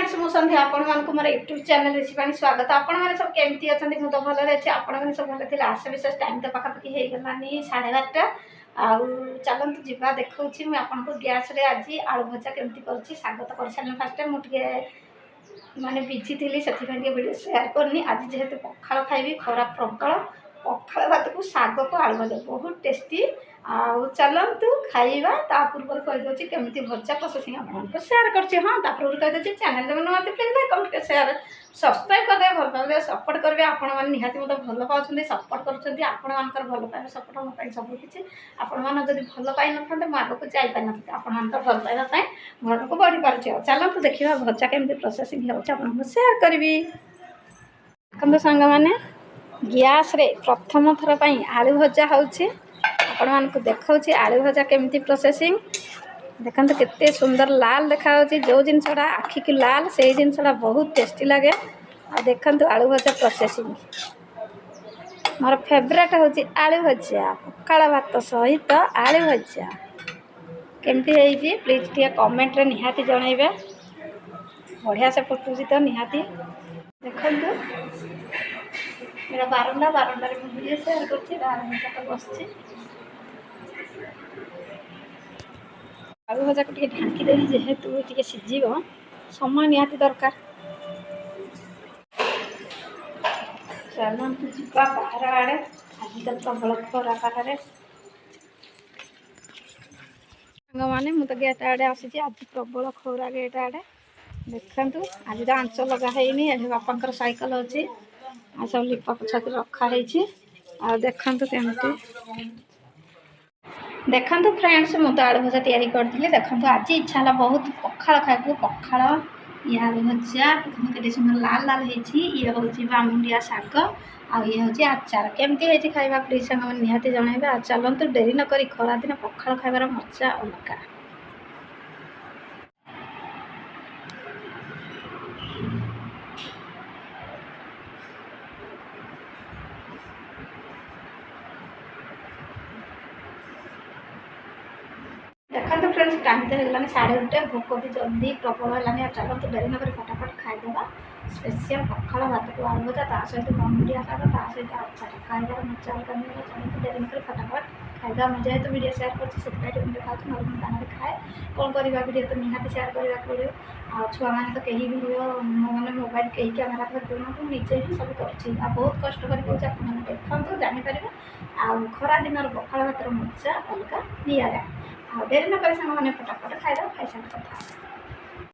Friends मु संध्या आपण मानकु मोर YouTube channel recipe स्वागत। आपण माने सब केमती अछंती मु तो भलो रहछि। आपण माने सब भलो थिला। आसे विशेष टाइम तो पाखा पकी हे गलानी 12:30 आ चलंतु जिबा देखौछि मु आपण को गैस रे आज आलू भजा केमती करछि। स्वागत कर साले फर्स्ट टाइम मु के माने बिजी थिली सेति के वीडियो शेयर करनी। आज जेहेतु पखाल खाइबी खरा प्रबल पखाल भात को साग को आलू भजा बहुत टेस्टी। आउ चलतु खाइबा ता पूर्व कहि दोछि केमती भजा प्रोसेसिंग आपन को शेयर करछि। हां ता पूर्व कहि दोछि चैनल जब न आते please like comment share subscribe कर दे। भल पाले सपोर्ट करबे। आपन मन निहाती मते भल पाउछन्ती सपोर्ट करछन्ती। आपन मानकर भल पाए सपोर्ट म पाइ सब किछि आपन मान जदि भल पाइ न थांते म आगो को जाई पाइ न थांते। आपन मानकर भल पाइबा पय घर को बढ़ी पारछि। चलतु देखिबा भजा केमती प्रोसेसिंग होछ आपन को शेयर करबी। कंद संग माने गैस रे प्रथम थर पई आलू भजा होछि। आपण मानक देखाऊँ आलू भजा केमती प्रोसेसिंग देखते केते सुंदर लाल देखा जो जिनसा आखि की लाल से जिनसा बहुत टेस्टी लगे। देखते आलू भजा प्रोसेसिंग मोर फेवरेट हूँ आलू भजा पखाल भात सहित आलू भजा केमती है प्लीज टे कमेंट रे निहाती जनइबे। बढ़िया से फुटुची तो निहाती देखु मेरा बारंडा मुझे शेयर कर बस आलू भजा को ढांकी देवी जेहेतु टे सीझ समय निहाती दरकार। चलतु जा बाहर आड़े आजिकल प्रबल खरा बाहर मैंने मुझे गेट आड़े आसी आज प्रबल खरा गेट आड़े देखु आज तो आंच लगा है बापा साइकेल अच्छी आ सब लिपा पोछा रखाई देखु केमती देखु फ्रेंड्स मु तो आलू भजा तैयारी करी। देखो आज इच्छा है बहुत पखाल खाइबू पखाल ये आलू भजा के सुंदर लाल लाल होती ये हूँ बामुंडिया शाग आ ये हूँ आचार केमती है खाइबा प्लीज संग निहाती जनइबे। चलतु डेरी नक खरा दिन पखाल खाइबार मजा अलग। देखो फ्रेंड्स टाइम तो है 2:30 भोक भी जल्दी प्रबल है। चलते डेरी नक फटाफट खाईदेवा स्पेशल पखाल भात को आलू भजा ता सहित बामुंडिया शाग ता सहित आचार खाइबार मजा अलग। चलते डेरी नक फटाफट खाइदा मुझे तो वीडियो शेयर कर देखा गाँव खाए कौन करवा वीडियो तो निहाती शेयर करने पड़ो। आ छुआ मैंने तो कहीं वीडियो मैंने मोबाइल कहीं कैमेरा धर दूना निजे ही सब कर बहुत कष्ट कर देखते जापर। आ खरा दिन पखाल भातर मजा अलग निरा आ डेरी नक फटाफट खाइदा खाई सारी कथा।